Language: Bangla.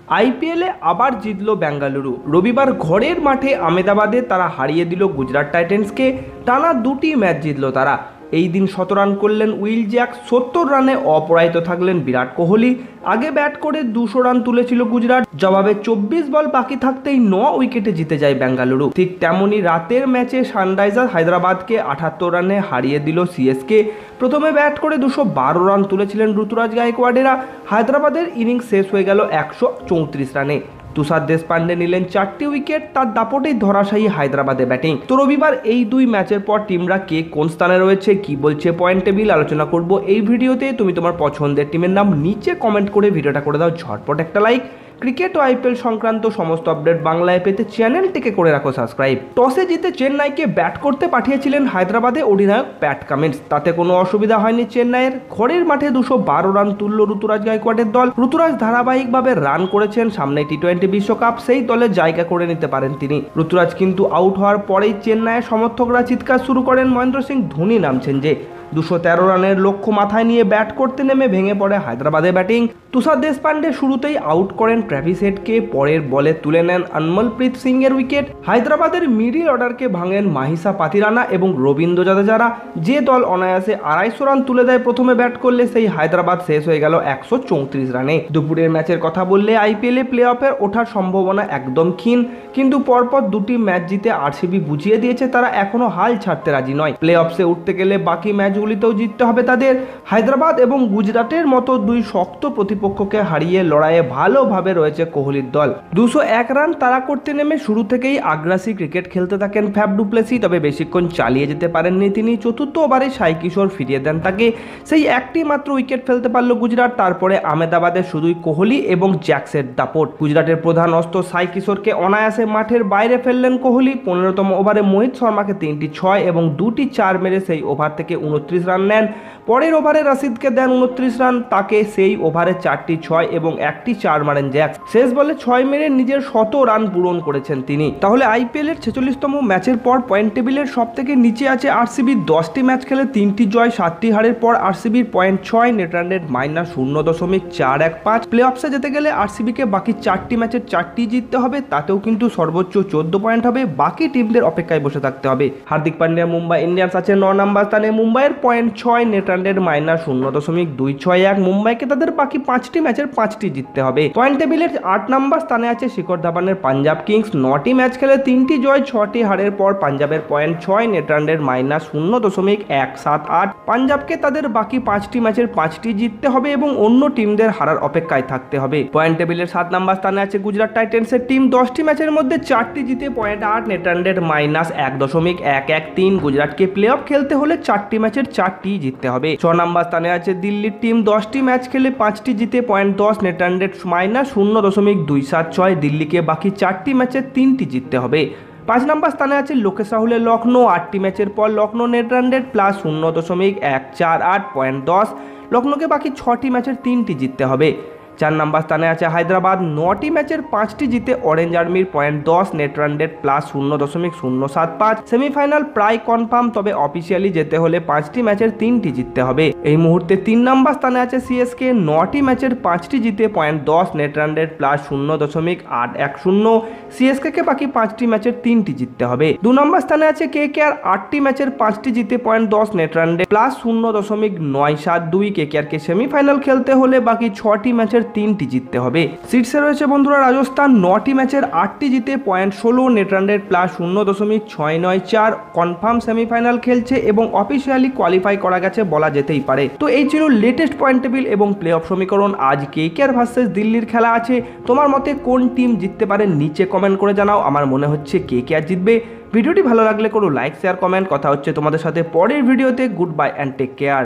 আইপিএলে আবার জিতল বেঙ্গালুরু। রবিবার ঘরের মাঠে আহমেদাবাদে তারা হারিয়ে দিল গুজরাট টাইটেন্সকে। টানা দুটি ম্যাচ জিতল তারা। এই দিন ১৭ রান করলেন উইল জ্যাক, ৭০ রানে অপরাজিত থাকলেন বিরাট কোহলি। আগে ব্যাট করে ২০০ রান তুলেছিল গুজরাট, জবাবে ২৪ বল বাকি থাকতেই ৯ উইকেটে জিতে যায় বেঙ্গালুরু। ঠিক তেমনই রাতের ম্যাচে সানরাইজার্স হায়দ্রাবাদকে ৭৮ রানে হারিয়ে দিল সিএসকে। প্রথমে ব্যাট করে ২১২ রান তুলেছিলেন ঋতুরাজ গায়কোয়াড়েরা। হায়দ্রাবাদের ইনিংস শেষ হয়ে গেল ১৩৪ রানে। তুষার দেশপান্ডে নিলেন ৪টি উইকেট, তার দাপটেই ধরাশায়ী হায়দ্রাবাদে ব্যাটিং। তো রবিবার এই দুই ম্যাচের পর টিমরা কে কোন স্থানে রয়েছে, কি বলছে পয়েন্ট টেবিল, আলোচনা করব এই ভিডিওতে। তুমি তোমার পছন্দের টিমের নাম নিচে কমেন্ট করে ভিডিওটা করে দাও ঝটপট একটা লাইক। ক্রিকেট ও আইপিএল সংক্রান্ত সমস্ত আপডেট বাংলায় পেতে চ্যানেলটিকে করে রাখো সাবস্ক্রাইব। টসে জিতে চেন্নাইকে ব্যাট করতে পাঠিয়েছিলেন হায়দ্রাবাদে অধিনায়ক প্যাট কামিন্স। তাতে কোনো অসুবিধা হয়নি চেন্নাইয়ের। ঘরের মাঠে ২১২ রান তুলল ঋতুরাজ গায়কোয়াড়ের দল। ঋতুরাজ ধারাবাহিকভাবে রান করেছেন, সামনে টি-20 বিশ্বকাপ, সেই দলে জায়গা করে নিতে পারেন তিনি। ঋতুরাজ কিন্তু আউট হওয়ার পরেই চেন্নাইয়ের সমর্থকরা চিৎকার শুরু করেন মহেন্দ্র সিং ধোনি নামছেন যে। ২১৩ রানের লক্ষ্য মাথায় নিয়ে ব্যাট করতে নেমে ভেঙে পড়ে হায়দ্রাবাদে ব্যাটিং। তুষার দেশপান্ডে শুরুতেই আউট করেন ট্র্যাভিস হেডকে, পরের বলে তুলে নেন অনমলপ্রীত সিং এর উইকেট। হায়দ্রাবাদের মিডিল অর্ডারকে ভাঙেন মাহিসা পাতিরানা এবং রবীন্দ্র জাদেজারা। যে দল অনায়াসে ২৫০ রান তুলে দেয় প্রথমে ব্যাট করলে, সেই হায়দ্রাবাদ শেষ হয়ে গেল ১৩৪ রানে। দুপুরের ম্যাচের কথা বললে আইপিএলে প্লে অফের ওঠার সম্ভাবনা একদম ক্ষীণ, কিন্তু পরপর দুটি ম্যাচ জিতে আরসিবি বুঝিয়ে দিয়েছে তারা এখনো হাল ছাড়তে রাজি নয়। প্লে অফসে উঠতে গেলে বাকি ম্যাচগুলিতেও জিততে হবে তাদের। হায়দ্রাবাদ এবং গুজরাটের মতো দুই শক্ত প্রতিপক্ষকে হারিয়ে লড়াইয়ে ভালোভাবে রয়েছে কোহলির দল। ২০১ রান তারা করতে নেমে শুরু থেকেই আগ্রাসী ক্রিকেট খেলতে থাকেন ফ্যাফ ডু প্লেসি, তবে বেশিক্ষণ চালিয়ে যেতে পারেননি তিনি। চতুর্থ ওভারে সাই কিশোর ফিরিয়ে দেন তাকে। সেই একটি মাত্র উইকেট ফেলতে পারল গুজরাট। তারপরে আহমেদাবাদে শুধুই কোহলি এবং জ্যাক্সের দাপট। গুজরাটের প্রধান অস্ত্র সাই কিশোরকে অনায়াসে মাঠের বাইরে ফেললেন কোহলি। ১৫তম ওভারে মোহিত শর্মাকে ৩টি ৬ এবং ২টি ৪ মেরে সেই ওভার থেকে ২৯ রান নেন। পরের ওভারে রশিদকে দেন ২৯ রান, তাকে সেই ওভারে ৪টি ৬ এবং একটি ৪ মারেন জ্যাক্স। শেষ বলে ৬ মেরে নিজের ১০০ রান পূরণ করেছেন তিনি। তাহলে আইপিএলের ৪৬তম ম্যাচের পর পয়েন্ট টেবিলের সব থেকে নিচে আছে আরসিবি। ১০টি ম্যাচ খেলে ৩টি জয় ৭টি হারের পর আরসিবির পয়েন্ট ৬, নেট রান রেট -0.415। প্লে অফসে যেতে গেলে আরসিবিকে বাকি 4টি ম্যাচের 4টি জিততে হবে, তাতেও কিন্তু সর্বোচ্চ 14 পয়েন্ট হবে। বাকি টিমদের অপেক্ষায় বসে থাকতে হবে। হার্দিক পান্ডিয়া মুম্বাই ইন্ডিয়ান্স আছে ৯ নম্বর স্থানে। মুম্বাইয়ের পয়েন্ট ৬, নেট রান রেট -0.261। মুম্বাইকে তাদের বাকি 5টি ম্যাচের 5টি জিততে হবে। পয়েন্ট টেবিলের ৮ নম্বর স্থানে আছে শিখর ধাওয়ানের পাঞ্জাব কিংস। ৯টি ম্যাচ খেলে 3টি জয় 6টি হারের পর পাঞ্জাবের পয়েন্ট ৬, নেট রান রেট -0.178। পাঞ্জাবকে তাদের বাকি 5টি ম্যাচের 5টি জিততে হবে এবং অন্য টিমদের হারার অপেক্ষায় থাকতে হবে। পয়েন্ট টেবিলের 7 নম্বর স্থানে আছে গুজরাট টাইটেন্সের টিম। 10টি ম্যাচের মধ্যে 4টি জিতে পয়েন্ট ৮, নেট রান রেট -1.113। গুজরাটকে প্লে অফ খেলতে হলে 4টি ম্যাচের 4টি জিততে হবে। 6 নম্বর স্থানে আছে দিল্লির টিম। 10টি ম্যাচ খেলে 5টি জিতে পয়েন্ট 10, নেট রান রেট -0.276। দিল্লিকে বাকি 4টি ম্যাচের 3টি জিততে হবে। 5 নম্বর স্থানে আছে লোকেশ রাহুলের লখনৌ। 8টি ম্যাচের পর Lucknow net run rate +0.148, point 10। লখনৌকে বাকি 6টি ম্যাচের 3টি জিততে হবে। 4 নম্বর স্থানে আছে হায়দ্রাবাদ। 9টি ম্যাচের 5টি জিতে অরেঞ্জ আর্মির point 10, net run rate +0.075। Semifinal প্রায় কনফার্ম, তবে অফিসিয়ালি যেতে হলে 5টি ম্যাচের 3টি জিততে হবে। এই মুহূর্তে 3 নম্বর স্থানে আছে সিএসকে। 9টি ম্যাচের 5টি জিতে point 10, net run rate +0.810। CSK বাকি 5টি ম্যাচের 3টি জিততে হবে। 2 নম্বর স্থানে আছে কেকেআর। 8টি ম্যাচের 5টি জিতে পয়েন্ট 10, নেট রান রেট +0.972। কেকেআরকে সেমিফাইনাল খেলতে হলে বাকি 6টি ম্যাচের 3টি জিততে হবে। শীর্ষে রয়েছে বন্ধুরা রাজস্থান। 9টি ম্যাচের 8টি জিতে point 16, net run rate +0.694। Confirm semifinal খেলছে এবং অফিসিয়ালি কোয়ালিফাই করা গেছে বলা যেতেই পারে। তো এই ছিল লেটেস্ট পয়েন্ট টেবিল এবং প্লে অফ সমীকরণ। আজ কেকেআর ভার্সেস দিল্লির খেলা আছে। তোমার মতে কোন টিম জিততে পারে নিচে কমেন্ট করে জানাও। আমার মনে হচ্ছে কেকেআর জিতবে। ভিডিওটি ভালো লাগলে করো লাইক, শেয়ার, কমেন্ট। কথা হচ্ছে তোমাদের সাথে পরের ভিডিওতে। Good bye and take care.